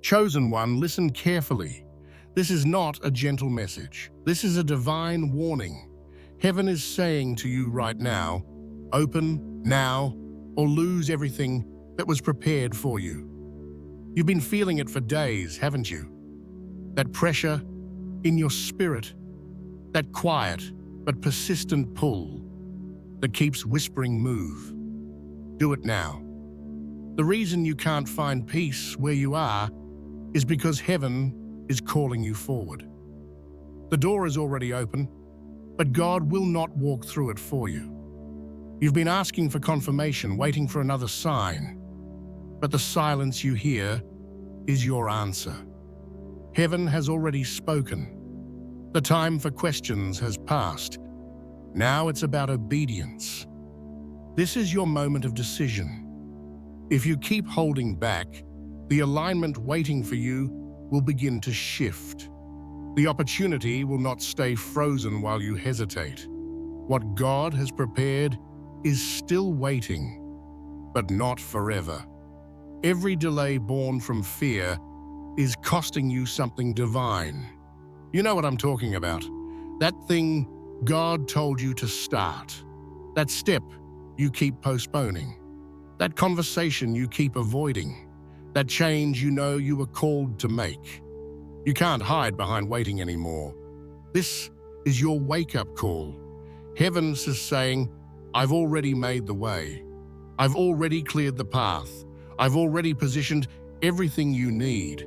Chosen one, listen carefully. This is not a gentle message. This is a divine warning. Heaven is saying to you right now, open now or lose everything that was prepared for you. You've been feeling it for days, haven't you? That pressure in your spirit, that quiet but persistent pull that keeps whispering move. Do it now. The reason you can't find peace where you are is because heaven is calling you forward. The door is already open, but God will not walk through it for you. You've been asking for confirmation, waiting for another sign, but the silence you hear is your answer. Heaven has already spoken. The time for questions has passed. Now it's about obedience. This is your moment of decision. If you keep holding back, the alignment waiting for you will begin to shift. The opportunity will not stay frozen while you hesitate. What God has prepared is still waiting, but not forever. Every delay born from fear is costing you something divine. You know what I'm talking about. That thing God told you to start. That step you keep postponing. That conversation you keep avoiding. That change you know you were called to make. You can't hide behind waiting anymore. This is your wake-up call. Heaven is saying, I've already made the way. I've already cleared the path. I've already positioned everything you need.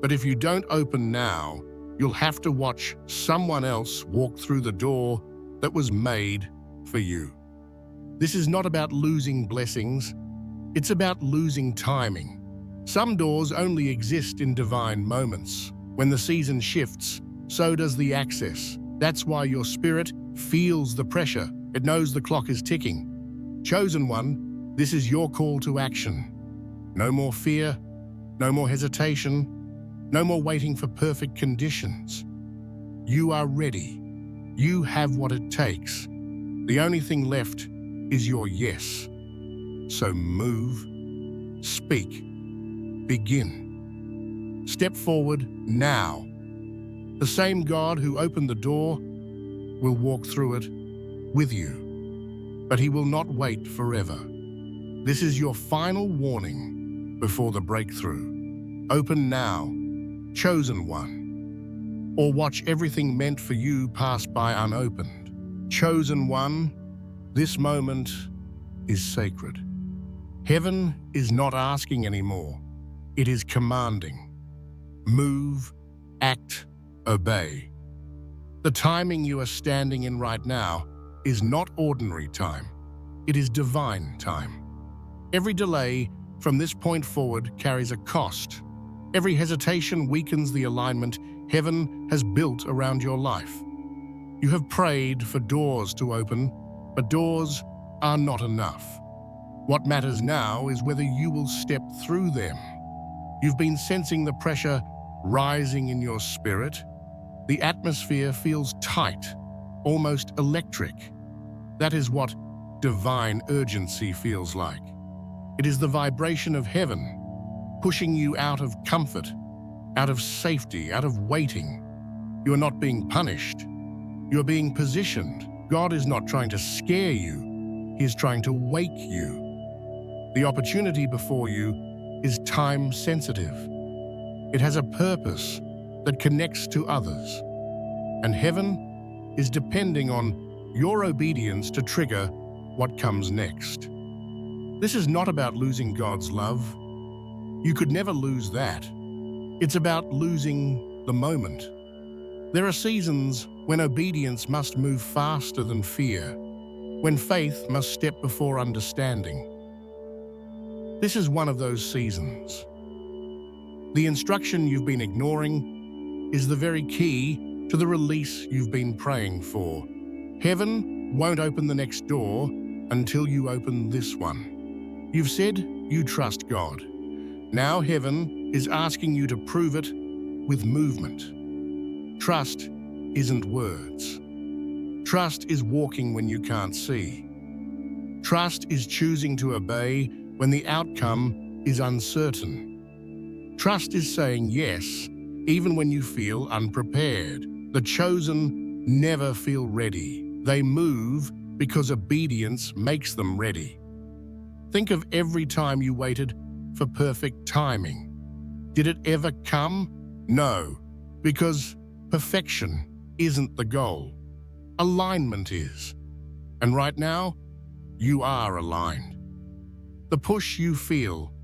But if you don't open now, you'll have to watch someone else walk through the door that was made for you. This is not about losing blessings. It's about losing timing. Some doors only exist in divine moments. When the season shifts, so does the access. That's why your spirit feels the pressure. It knows the clock is ticking. Chosen one, this is your call to action. No more fear, no more hesitation, no more waiting for perfect conditions. You are ready. You have what it takes. The only thing left is your yes. So move, speak, begin. Step forward now. The same God who opened the door will walk through it with you, but he will not wait forever. This is your final warning before the breakthrough. Open now, chosen one, or watch everything meant for you pass by unopened. Chosen one, this moment is sacred. Heaven is not asking anymore. It is commanding. Move, act, obey. The timing you are standing in right now is not ordinary time. It is divine time. Every delay from this point forward carries a cost. Every hesitation weakens the alignment heaven has built around your life. You have prayed for doors to open, but doors are not enough. What matters now is whether you will step through them. You've been sensing the pressure rising in your spirit. The atmosphere feels tight, almost electric. That is what divine urgency feels like. It is the vibration of heaven, pushing you out of comfort, out of safety, out of waiting. You are not being punished. You are being positioned. God is not trying to scare you. He is trying to wake you. The opportunity before you is time-sensitive. It has a purpose that connects to others. And heaven is depending on your obedience to trigger what comes next. This is not about losing God's love. You could never lose that. It's about losing the moment. There are seasons when obedience must move faster than fear, when faith must step before understanding. This is one of those seasons. The instruction you've been ignoring is the very key to the release you've been praying for. Heaven won't open the next door until you open this one. You've said you trust God. Now heaven is asking you to prove it with movement. Trust isn't words. Trust is walking when you can't see. Trust is choosing to obey when the outcome is uncertain. Trust is saying yes, even when you feel unprepared. The chosen never feel ready. They move because obedience makes them ready. Think of every time you waited for perfect timing. Did it ever come? No, because perfection isn't the goal. Alignment is. And right now, you are aligned. The push you feel,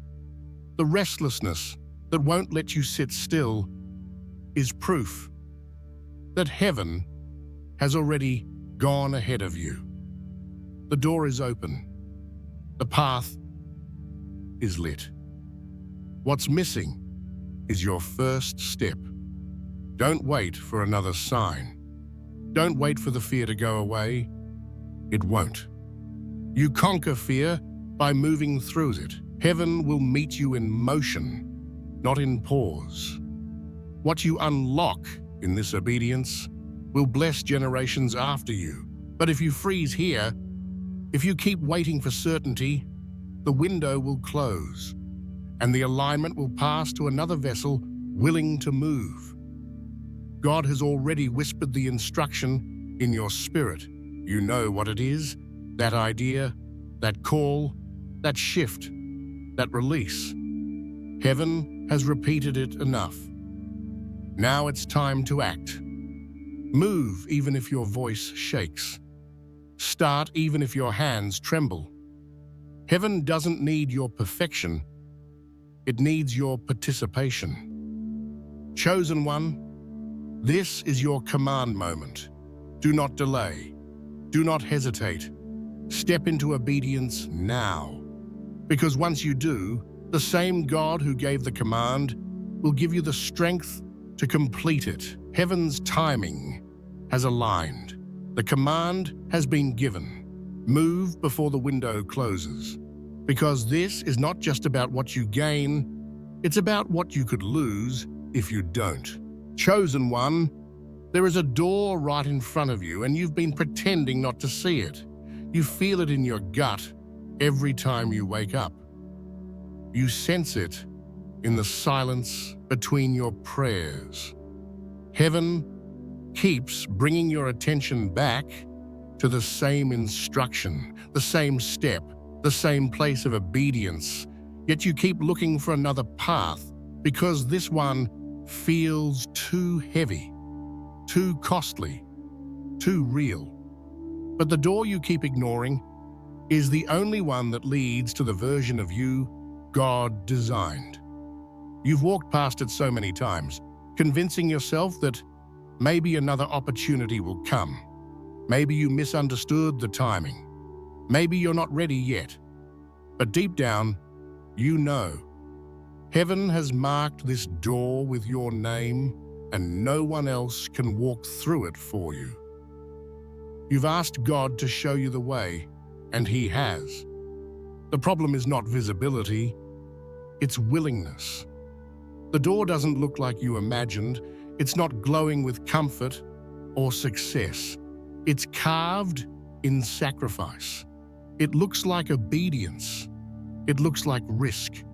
the restlessness that won't let you sit still, is proof that heaven has already gone ahead of you. The door is open. The path is lit. What's missing is your first step. Don't wait for another sign. Don't wait for the fear to go away. It won't. You conquer fear by moving through it. Heaven will meet you in motion, not in pause. What you unlock in this obedience will bless generations after you. But if you freeze here, if you keep waiting for certainty, the window will close, and the alignment will pass to another vessel willing to move. God has already whispered the instruction in your spirit. You know what it is, that idea, that call, that shift, that release. Heaven has repeated it enough. Now it's time to act. Move even if your voice shakes. Start even if your hands tremble. Heaven doesn't need your perfection. It needs your participation. Chosen one, this is your command moment. Do not delay. Do not hesitate. Step into obedience now. Because once you do, the same God who gave the command will give you the strength to complete it. Heaven's timing has aligned. The command has been given. Move before the window closes. Because this is not just about what you gain, it's about what you could lose if you don't. Chosen one, there is a door right in front of you and you've been pretending not to see it. You feel it in your gut every time you wake up. You sense it in the silence between your prayers. Heaven keeps bringing your attention back to the same instruction, the same step, the same place of obedience, yet you keep looking for another path because this one feels too heavy, too costly, too real. But the door you keep ignoring is the only one that leads to the version of you God designed. You've walked past it so many times, convincing yourself that maybe another opportunity will come. Maybe you misunderstood the timing. Maybe you're not ready yet. But deep down, you know. Heaven has marked this door with your name, and no one else can walk through it for you. You've asked God to show you the way, and He has. The problem is not visibility, it's willingness. The door doesn't look like you imagined. It's not glowing with comfort or success. It's carved in sacrifice. It looks like obedience. It looks like risk.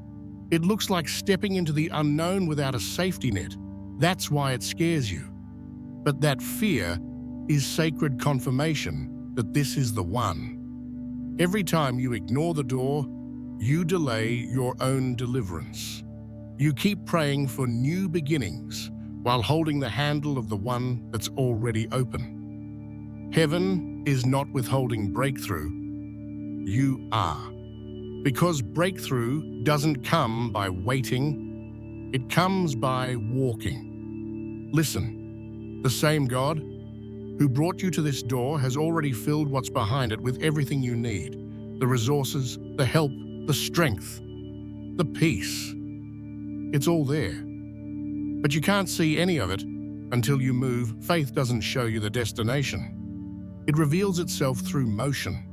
It looks like stepping into the unknown without a safety net. That's why it scares you. But that fear is sacred confirmation that this is the one. Every time you ignore the door, you delay your own deliverance. You keep praying for new beginnings while holding the handle of the one that's already open. Heaven is not withholding breakthrough. You are. Because breakthrough doesn't come by waiting, it comes by walking. Listen, the same God who brought you to this door has already filled what's behind it with everything you need. The resources, the help, the strength, the peace. It's all there. But you can't see any of it until you move. Faith doesn't show you the destination. It reveals itself through motion.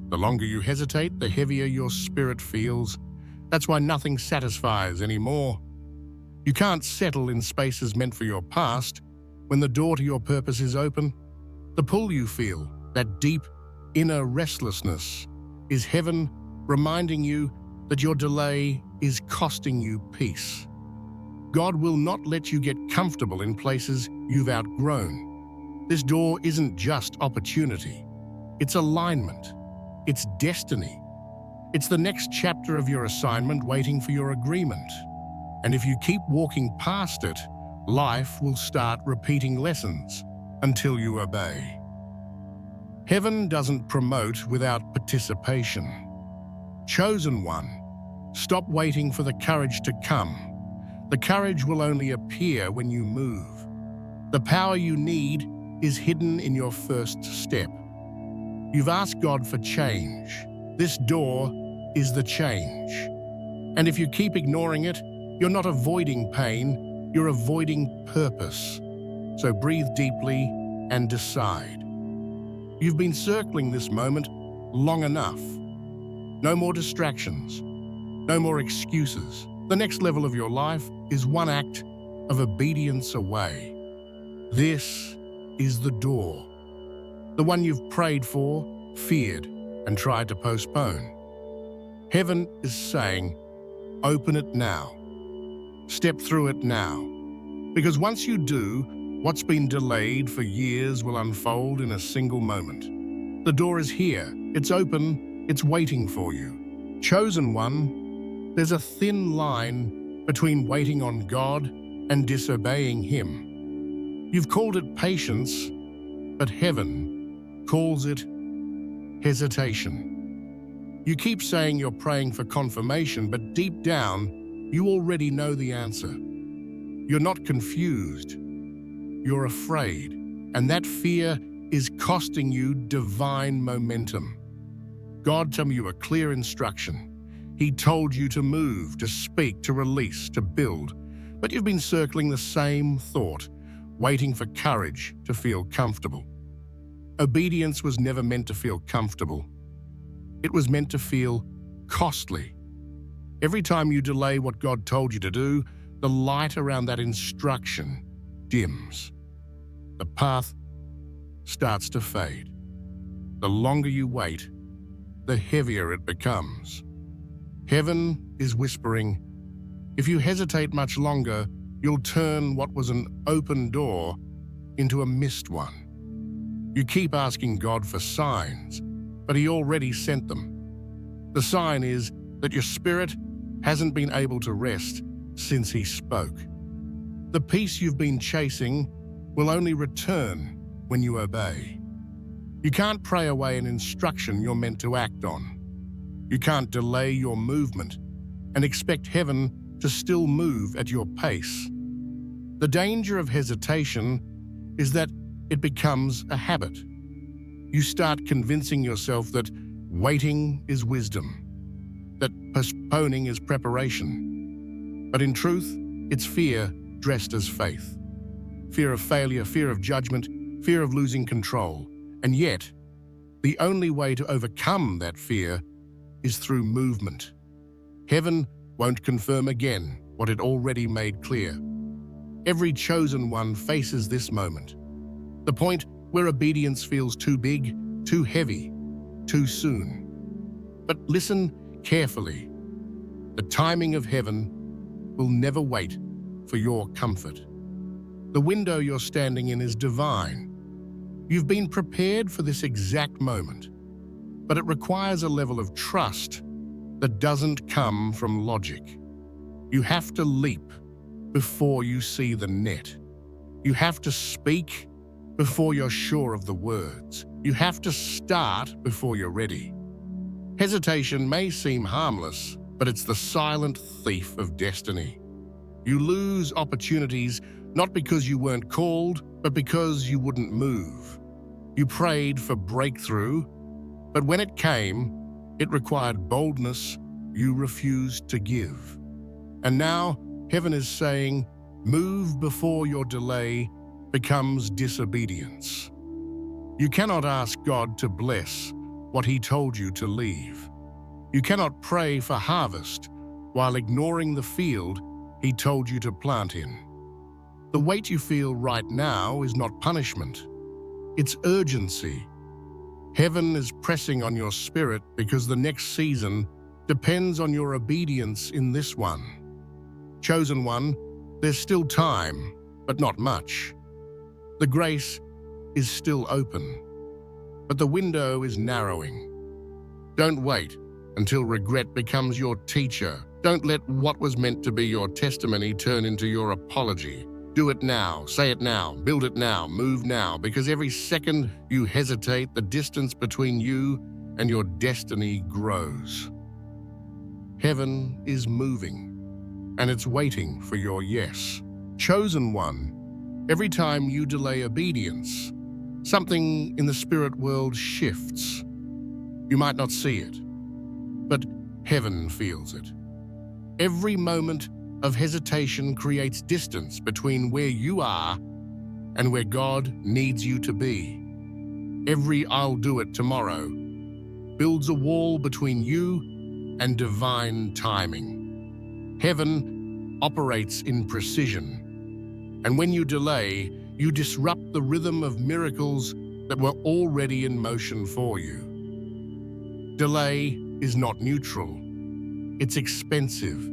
The longer you hesitate, the heavier your spirit feels. That's why nothing satisfies anymore. You can't settle in spaces meant for your past. When the door to your purpose is open, the pull you feel, that deep inner restlessness, is heaven reminding you that your delay is costing you peace. God will not let you get comfortable in places you've outgrown. This door isn't just opportunity. It's alignment. It's destiny. It's the next chapter of your assignment waiting for your agreement. And if you keep walking past it, life will start repeating lessons until you obey. Heaven doesn't promote without participation. Chosen one, stop waiting for the courage to come. The courage will only appear when you move. The power you need is hidden in your first step. You've asked God for change. This door is the change. And if you keep ignoring it, you're not avoiding pain, you're avoiding purpose. So breathe deeply and decide. You've been circling this moment long enough. No more distractions, no more excuses. The next level of your life is one act of obedience away. This is the door, the one you've prayed for, feared, and tried to postpone. Heaven is saying, open it now. Step through it now. Because once you do, what's been delayed for years will unfold in a single moment. The door is here. It's open. It's waiting for you. Chosen one, there's a thin line between waiting on God and disobeying Him. You've called it patience, but heaven calls it hesitation. You keep saying you're praying for confirmation, but deep down, you already know the answer. You're not confused. You're afraid, and that fear is costing you divine momentum. God told you a clear instruction. He told you to move, to speak, to release, to build. But you've been circling the same thought, waiting for courage to feel comfortable. Obedience was never meant to feel comfortable. It was meant to feel costly. Every time you delay what God told you to do, the light around that instruction dims. The path starts to fade. The longer you wait, the heavier it becomes. Heaven is whispering, if you hesitate much longer, you'll turn what was an open door into a missed one. You keep asking God for signs, but He already sent them. The sign is that your spirit hasn't been able to rest since He spoke. The peace you've been chasing will only return when you obey. You can't pray away an instruction you're meant to act on. You can't delay your movement and expect heaven to still move at your pace. The danger of hesitation is that it becomes a habit. You start convincing yourself that waiting is wisdom, that postponing is preparation. But in truth, it's fear dressed as faith. Fear of failure, fear of judgment, fear of losing control. And yet, the only way to overcome that fear is through movement. Heaven won't confirm again what it already made clear. Every chosen one faces this moment, the point where obedience feels too big, too heavy, too soon. But listen carefully. The timing of heaven will never wait for your comfort. The window you're standing in is divine. You've been prepared for this exact moment, but it requires a level of trust that doesn't come from logic. You have to leap before you see the net. You have to speak before you're sure of the words. You have to start before you're ready. Hesitation may seem harmless, but it's the silent thief of destiny. You lose opportunities not because you weren't called, but because you wouldn't move. You prayed for breakthrough, but when it came, it required boldness you refused to give. And now, heaven is saying, move before your delay becomes disobedience. You cannot ask God to bless what He told you to leave. You cannot pray for harvest while ignoring the field He told you to plant in. The weight you feel right now is not punishment. It's urgency. Heaven is pressing on your spirit because the next season depends on your obedience in this one. Chosen one, There's still time, but not much. The grace is still open, but the window is narrowing. Don't wait until regret becomes your teacher. Don't let what was meant to be your testimony turn into your apology. Do it now, say it now, build it now, move now, because every second you hesitate, the distance between you and your destiny grows. Heaven is moving, and it's waiting for your yes. Chosen one, every time you delay obedience, something in the spirit world shifts. You might not see it, but heaven feels it. Every moment of hesitation creates distance between where you are and where God needs you to be. Every "I'll do it tomorrow" builds a wall between you and divine timing. Heaven operates in precision, and when you delay, you disrupt the rhythm of miracles that were already in motion for you. Delay is not neutral. It's expensive.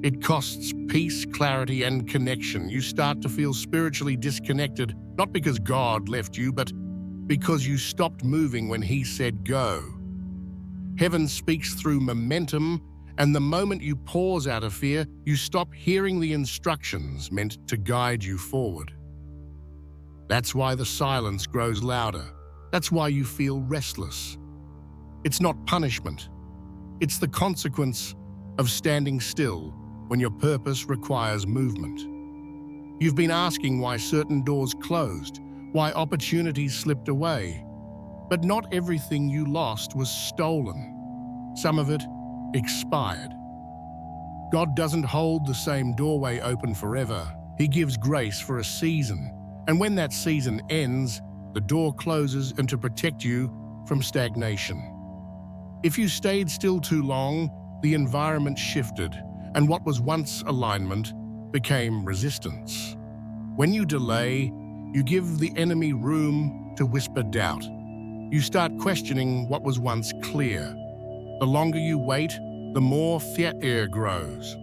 It costs peace, clarity, and connection. You start to feel spiritually disconnected, not because God left you, but because you stopped moving when He said go. Heaven speaks through momentum, and the moment you pause out of fear, you stop hearing the instructions meant to guide you forward. That's why the silence grows louder. That's why you feel restless. It's not punishment. It's the consequence of standing still when your purpose requires movement. You've been asking why certain doors closed, why opportunities slipped away. But not everything you lost was stolen. Some of it expired. God doesn't hold the same doorway open forever. He gives grace for a season. And when that season ends, the door closes and to protect you from stagnation. If you stayed still too long, the environment shifted, and what was once alignment became resistance. When you delay, you give the enemy room to whisper doubt. You start questioning what was once clear. The longer you wait, the more fear grows.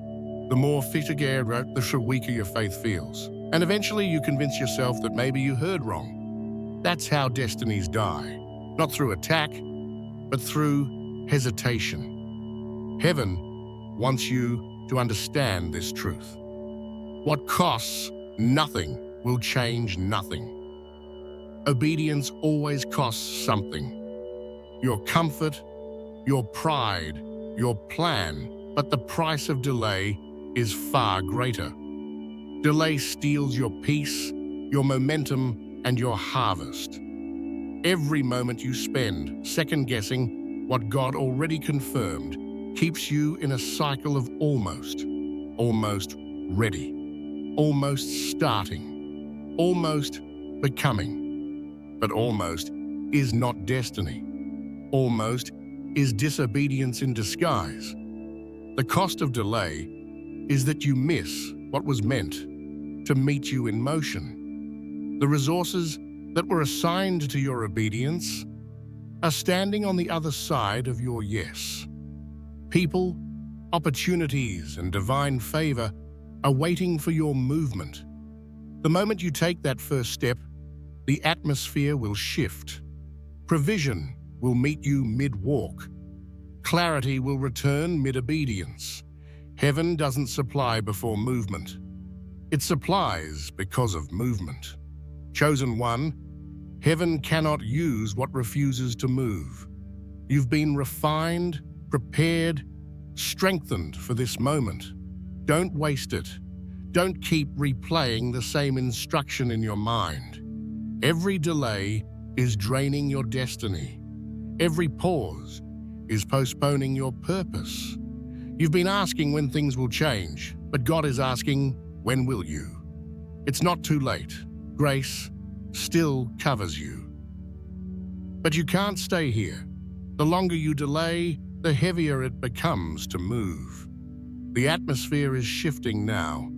The more fear grows, the weaker your faith feels. And eventually you convince yourself that maybe you heard wrong. That's how destinies die. Not through attack, but through hesitation. Heaven wants you to understand this truth. What costs nothing will change nothing. Obedience always costs something. Your comfort, your pride, your plan, but the price of delay is far greater. Delay steals your peace, your momentum, and your harvest. Every moment you spend second-guessing what God already confirmed keeps you in a cycle of almost ready, almost starting, almost becoming. But almost is not destiny. Almost is disobedience in disguise. The cost of delay is that you miss what was meant to meet you in motion. The resources that were assigned to your obedience are standing on the other side of your yes. People, opportunities, and divine favor are waiting for your movement. The moment you take that first step, the atmosphere will shift. Provision will meet you mid-walk. Clarity will return mid-obedience. Heaven doesn't supply before movement. It supplies because of movement. Chosen one, heaven cannot use what refuses to move. You've been refined, prepared, strengthened for this moment. Don't waste it. Don't keep replaying the same instruction in your mind. Every delay is draining your destiny. Every pause is postponing your purpose. You've been asking when things will change, but God is asking, when will you? It's not too late. Grace still covers you. But you can't stay here. The longer you delay, the heavier it becomes to move. The atmosphere is shifting now.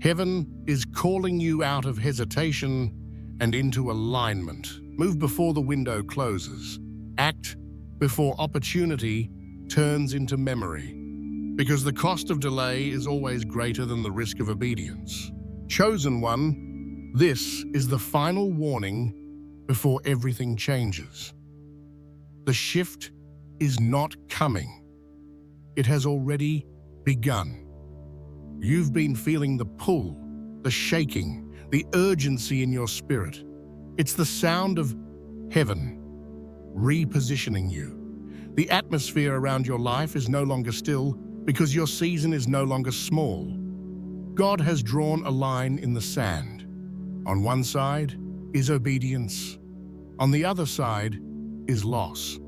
Heaven is calling you out of hesitation and into alignment. Move before the window closes. Act before opportunity turns into memory. because the cost of delay is always greater than the risk of obedience. Chosen one, this is the final warning before everything changes. The shift is not coming. It has already begun. You've been feeling the pull, the shaking, the urgency in your spirit. It's the sound of heaven repositioning you. The atmosphere around your life is no longer still because your season is no longer small. God has drawn a line in the sand. On one side is obedience. On the other side is loss.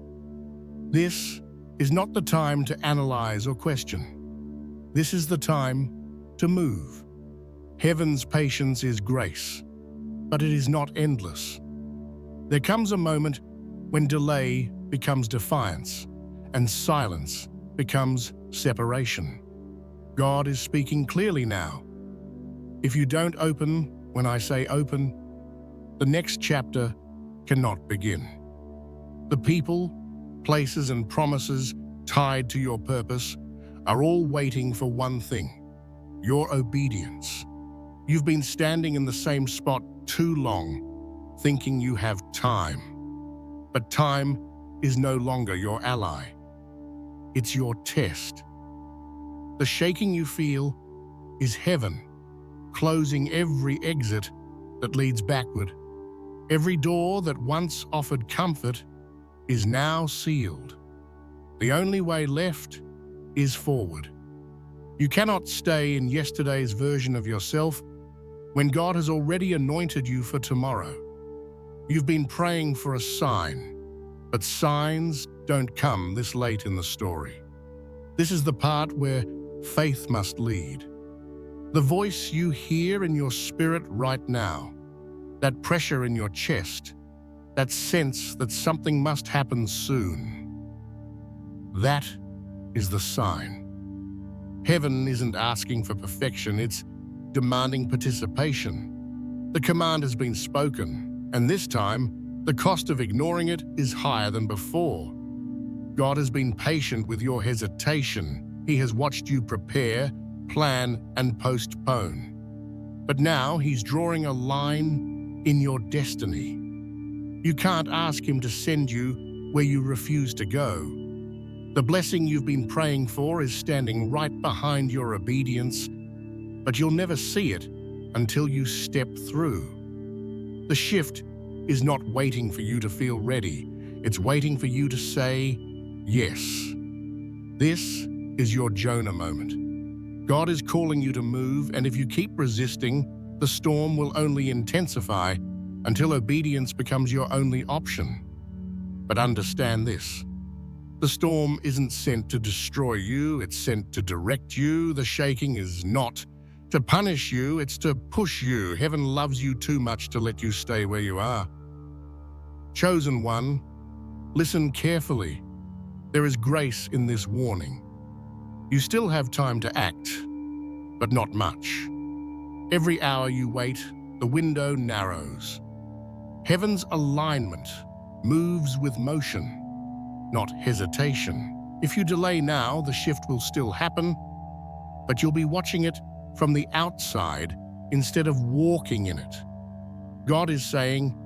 This is not the time to analyze or question. This is the time to move. Heaven's patience is grace, but it is not endless. There comes a moment when delay becomes defiance and silence becomes separation. God is speaking clearly now. If you don't open when I say open, the next chapter cannot begin. The people, places, and promises tied to your purpose are all waiting for one thing: your obedience. You've been standing in the same spot too long, thinking you have time. But time is no longer your ally. It's your test. The shaking you feel is heaven closing every exit that leads backward. Every door that once offered comfort is now sealed. The only way left is forward. You cannot stay in yesterday's version of yourself when God has already anointed you for tomorrow. You've been praying for a sign, but signs don't come this late in the story. This is the part where faith must lead. The voice you hear in your spirit right now, that pressure in your chest, that sense that something must happen soon. That is the sign. Heaven isn't asking for perfection, it's demanding participation. The command has been spoken, and this time, the cost of ignoring it is higher than before. God has been patient with your hesitation. He has watched you prepare, plan, and postpone. But now He's drawing a line in your destiny. You can't ask Him to send you where you refuse to go. The blessing you've been praying for is standing right behind your obedience, but you'll never see it until you step through. The shift is not waiting for you to feel ready. It's waiting for you to say yes. This is your Jonah moment. God is calling you to move, and if you keep resisting, the storm will only intensify until obedience becomes your only option. But understand this. The storm isn't sent to destroy you, it's sent to direct you. The shaking is not to punish you, it's to push you. Heaven loves you too much to let you stay where you are. Chosen one, listen carefully. There is grace in this warning. You still have time to act, but not much. Every hour you wait, the window narrows. Heaven's alignment moves with motion, not hesitation. If you delay now, the shift will still happen, but you'll be watching it from the outside instead of walking in it. God is saying,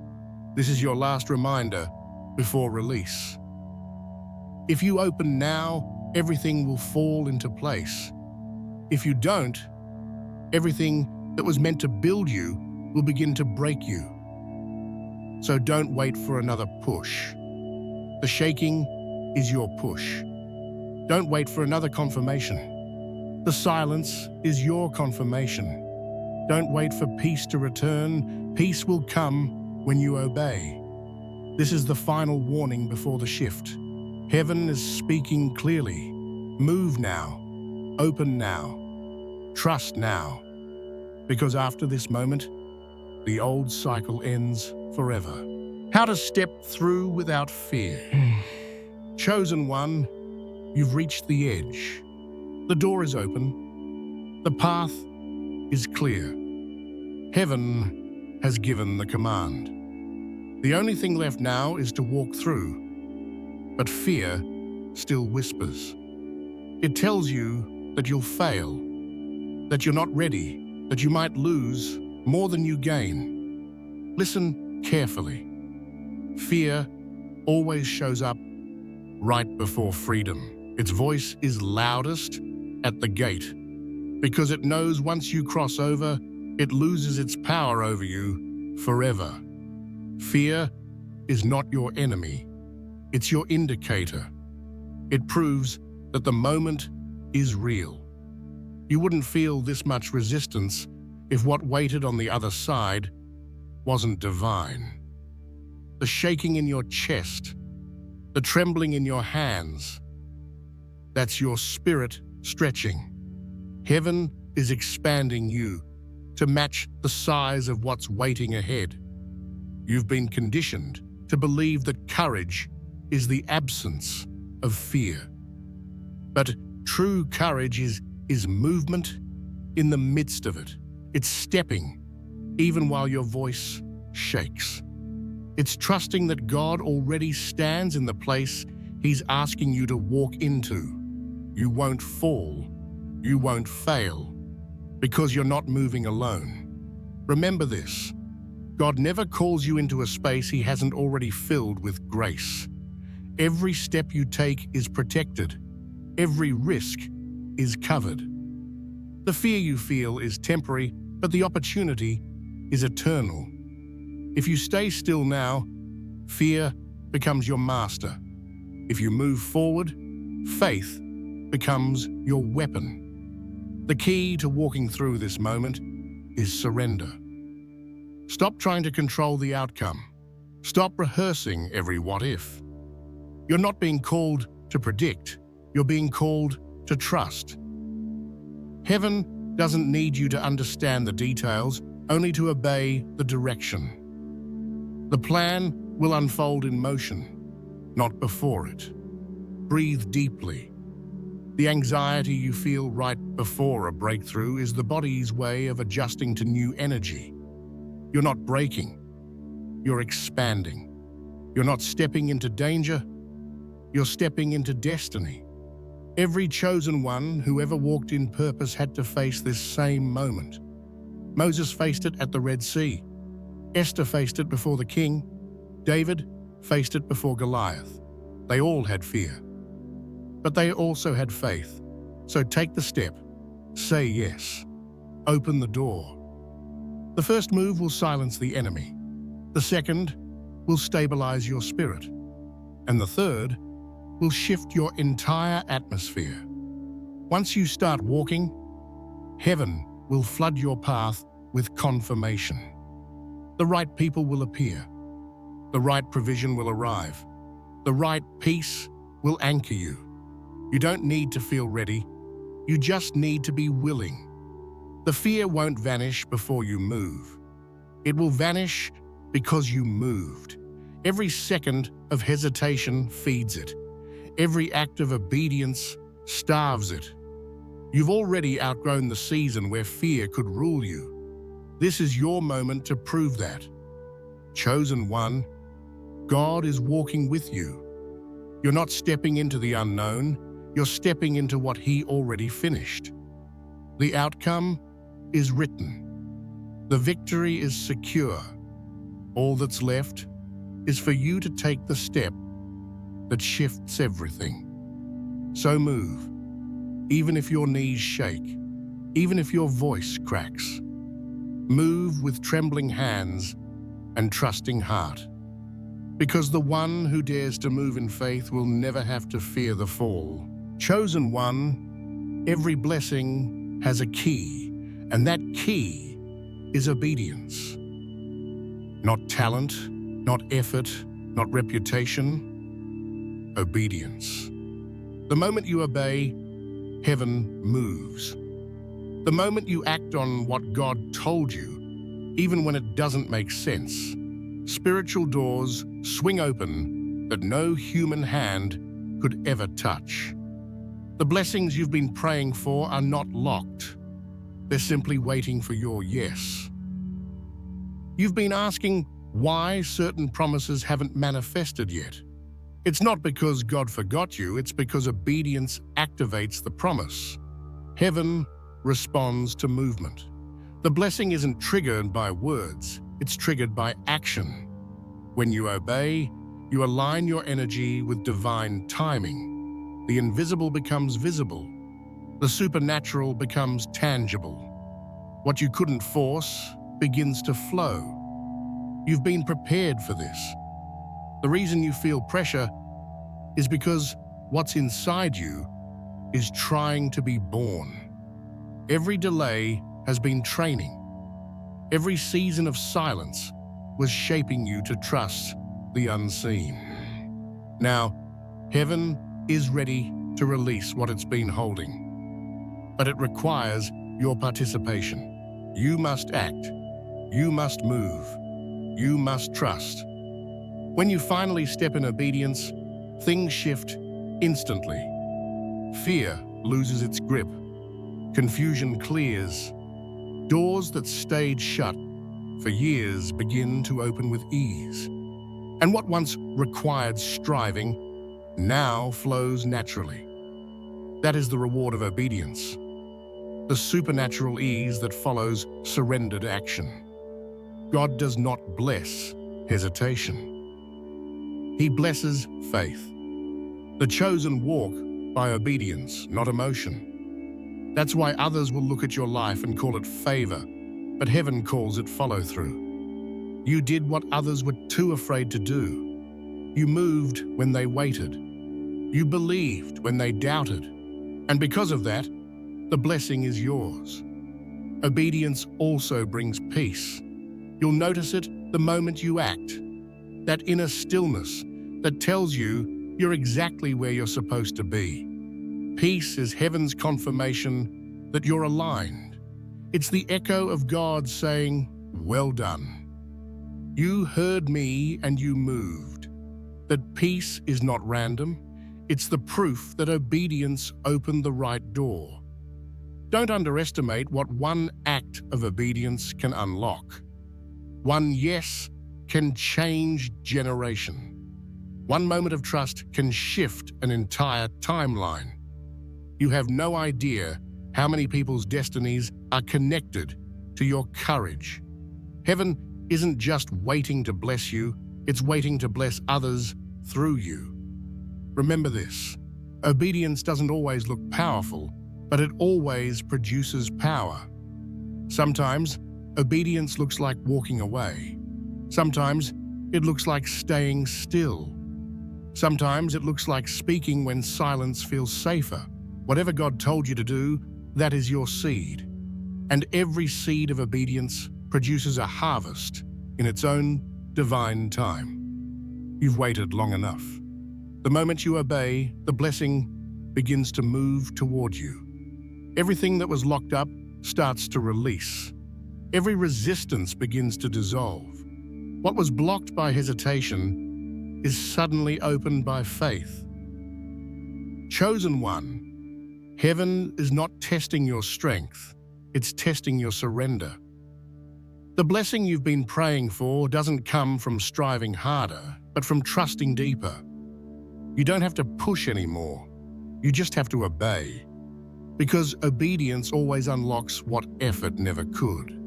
this is your last reminder before release. If you open now, everything will fall into place. If you don't, everything that was meant to build you will begin to break you. So don't wait for another push. The shaking is your push. Don't wait for another confirmation. The silence is your confirmation. Don't wait for peace to return. Peace will come when you obey. This is the final warning before the shift. Heaven is speaking clearly. Move now. Open now. Trust now. Because after this moment, the old cycle ends forever. How to step through without fear. Chosen one, you've reached the edge. The door is open. The path is clear. Heaven has given the command. The only thing left now is to walk through. But fear still whispers. It tells you that you'll fail, that you're not ready, that you might lose more than you gain. Listen carefully. Fear always shows up right before freedom. Its voice is loudest at the gate because it knows once you cross over, it loses its power over you forever. Fear is not your enemy. It's your indicator. It proves that the moment is real. You wouldn't feel this much resistance if what waited on the other side wasn't divine. The shaking in your chest, the trembling in your hands, that's your spirit stretching. Heaven is expanding you to match the size of what's waiting ahead. You've been conditioned to believe that courage is the absence of fear. But true courage is movement in the midst of it. It's stepping, even while your voice shakes. It's trusting that God already stands in the place He's asking you to walk into. You won't fall. You won't fail, because you're not moving alone. Remember this: God never calls you into a space He hasn't already filled with grace. Every step you take is protected. Every risk is covered. The fear you feel is temporary, but the opportunity is eternal. If you stay still now, fear becomes your master. If you move forward, faith becomes your weapon. The key to walking through this moment is surrender. Stop trying to control the outcome. Stop rehearsing every what if. You're not being called to predict. You're being called to trust. Heaven doesn't need you to understand the details, only to obey the direction. The plan will unfold in motion, not before it. Breathe deeply. The anxiety you feel right before a breakthrough is the body's way of adjusting to new energy. You're not breaking. You're expanding. You're not stepping into danger. You're stepping into destiny. Every chosen one who ever walked in purpose had to face this same moment. Moses faced it at the Red Sea. Esther faced it before the king. David faced it before Goliath. They all had fear. But they also had faith. So take the step. Say yes. Open the door. The first move will silence the enemy. The second will stabilize your spirit. And the third will shift your entire atmosphere. Once you start walking, heaven will flood your path with confirmation. The right people will appear. The right provision will arrive. The right peace will anchor you. You don't need to feel ready. You just need to be willing. The fear won't vanish before you move. It will vanish because you moved. Every second of hesitation feeds it. Every act of obedience starves it. You've already outgrown the season where fear could rule you. This is your moment to prove that. Chosen one, God is walking with you. You're not stepping into the unknown. You're stepping into what He already finished. The outcome is written. The victory is secure. All that's left is for you to take the step that shifts everything. So move, even if your knees shake, even if your voice cracks. Move with trembling hands and trusting heart. Because the one who dares to move in faith will never have to fear the fall. Chosen one, every blessing has a key, and that key is obedience. Not talent, not effort, not reputation, obedience. The moment you obey, heaven moves. The moment you act on what God told you, even when it doesn't make sense, spiritual doors swing open that no human hand could ever touch. The blessings you've been praying for are not locked. They're simply waiting for your yes. You've been asking why certain promises haven't manifested yet. It's not because God forgot you, it's because obedience activates the promise. Heaven responds to movement. The blessing isn't triggered by words, it's triggered by action. When you obey, you align your energy with divine timing. The invisible becomes visible. The supernatural becomes tangible. What you couldn't force begins to flow. You've been prepared for this. The reason you feel pressure is because what's inside you is trying to be born. Every delay has been training. Every season of silence was shaping you to trust the unseen. Now, heaven is ready to release what it's been holding. But it requires your participation. You must act. You must move. You must trust. When you finally step in obedience, things shift instantly. Fear loses its grip. Confusion clears. Doors that stayed shut for years begin to open with ease. And what once required striving now flows naturally. That is the reward of obedience. The supernatural ease that follows surrendered action. God does not bless hesitation. He blesses faith. The chosen walk by obedience, not emotion. That's why others will look at your life and call it favor, but heaven calls it follow-through. You did what others were too afraid to do. You moved when they waited. You believed when they doubted. And because of that, the blessing is yours. Obedience also brings peace. You'll notice it the moment you act. That inner stillness that tells you you're exactly where you're supposed to be. Peace is heaven's confirmation that you're aligned. It's the echo of God saying, "Well done. You heard me and you moved." That peace is not random. It's the proof that obedience opened the right door. Don't underestimate what one act of obedience can unlock. One yes can change generation. One moment of trust can shift an entire timeline. You have no idea how many people's destinies are connected to your courage. Heaven isn't just waiting to bless you, it's waiting to bless others through you. Remember this, obedience doesn't always look powerful, but it always produces power. Sometimes, obedience looks like walking away. Sometimes, it looks like staying still. Sometimes it looks like speaking when silence feels safer. Whatever God told you to do, that is your seed. And every seed of obedience produces a harvest in its own divine time. You've waited long enough. The moment you obey, the blessing begins to move toward you. Everything that was locked up starts to release. Every resistance begins to dissolve. What was blocked by hesitation is suddenly opened by faith. Chosen one, heaven is not testing your strength, it's testing your surrender. The blessing you've been praying for doesn't come from striving harder, but from trusting deeper. You don't have to push anymore, you just have to obey. Because obedience always unlocks what effort never could.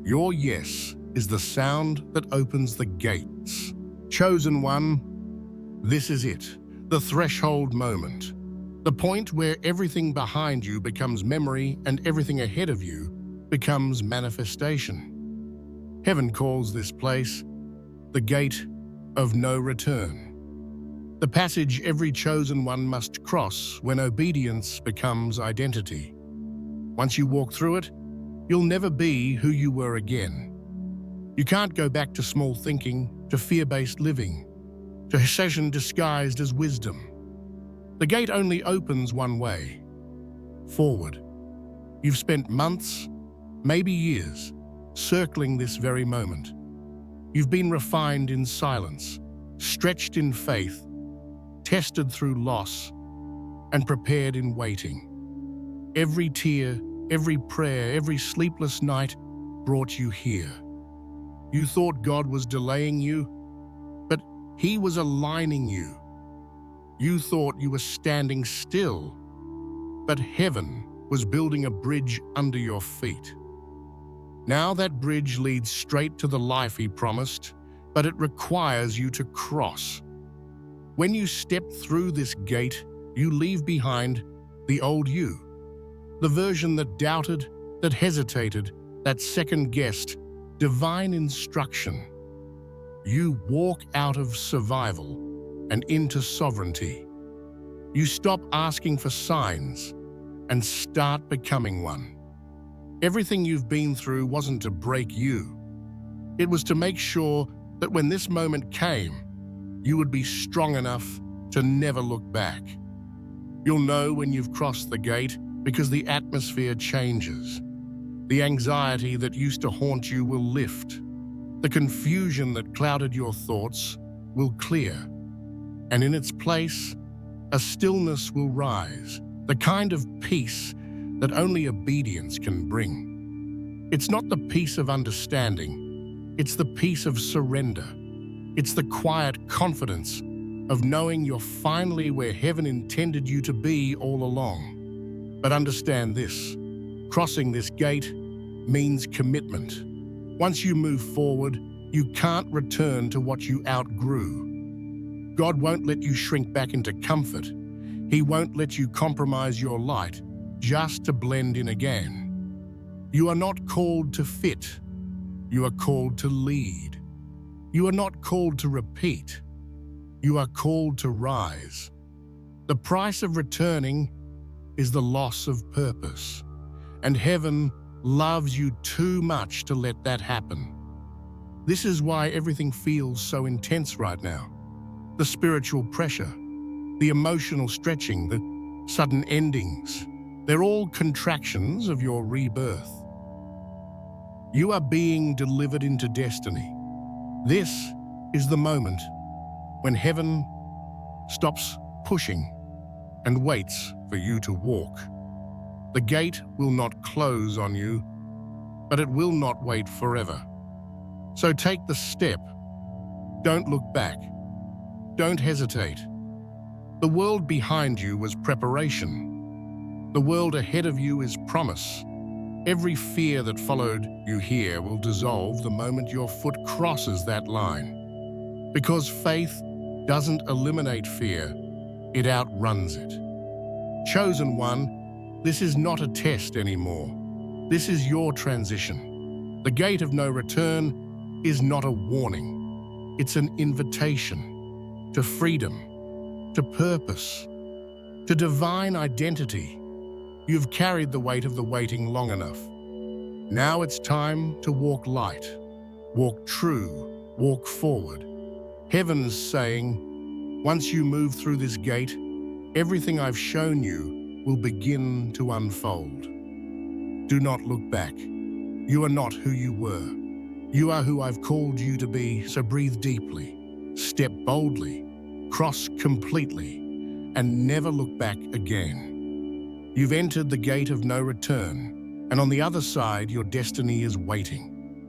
Your yes is the sound that opens the gates. Chosen one, this is it, the threshold moment. The point where everything behind you becomes memory and everything ahead of you becomes manifestation. Heaven calls this place the gate of no return. The passage every chosen one must cross when obedience becomes identity. Once you walk through it, you'll never be who you were again. You can't go back to small thinking, to fear-based living, to hesitation disguised as wisdom. The gate only opens one way, forward. You've spent months, maybe years, circling this very moment. You've been refined in silence, stretched in faith, tested through loss, and prepared in waiting. Every tear, every prayer, every sleepless night brought you here. You thought God was delaying you, but He was aligning you. You thought you were standing still, but heaven was building a bridge under your feet. Now that bridge leads straight to the life he promised, but it requires you to cross. When you step through this gate, you leave behind the old you, the version that doubted, that hesitated, that second-guessed divine instruction. You walk out of survival and into sovereignty. You stop asking for signs and start becoming one. Everything you've been through wasn't to break you. It was to make sure that when this moment came, you would be strong enough to never look back. You'll know when you've crossed the gate because the atmosphere changes. The anxiety that used to haunt you will lift. The confusion that clouded your thoughts will clear. And in its place, a stillness will rise, the kind of peace that only obedience can bring. It's not the peace of understanding, it's the peace of surrender. It's the quiet confidence of knowing you're finally where heaven intended you to be all along. But understand this, crossing this gate means commitment. Once you move forward, you can't return to what you outgrew. God won't let you shrink back into comfort. He won't let you compromise your light just to blend in again. You are not called to fit. You are called to lead. You are not called to repeat. You are called to rise. The price of returning is the loss of purpose, and heaven loves you too much to let that happen. This is why everything feels so intense right now. The spiritual pressure, the emotional stretching, the sudden endings, they're all contractions of your rebirth. You are being delivered into destiny. This is the moment when heaven stops pushing and waits for you to walk. The gate will not close on you, but it will not wait forever. So take the step. Don't look back. Don't hesitate. The world behind you was preparation. The world ahead of you is promise. Every fear that followed you here will dissolve the moment your foot crosses that line. Because faith doesn't eliminate fear, it outruns it. Chosen one, this is not a test anymore. This is your transition. The gate of no return is not a warning. It's an invitation to freedom, to purpose, to divine identity. You've carried the weight of the waiting long enough. Now it's time to walk light, walk true, walk forward. Heaven's saying, once you move through this gate, everything I've shown you will begin to unfold. Do not look back. You are not who you were. You are who I've called you to be, so breathe deeply, step boldly, cross completely, and never look back again. You've entered the gate of no return, and on the other side, your destiny is waiting.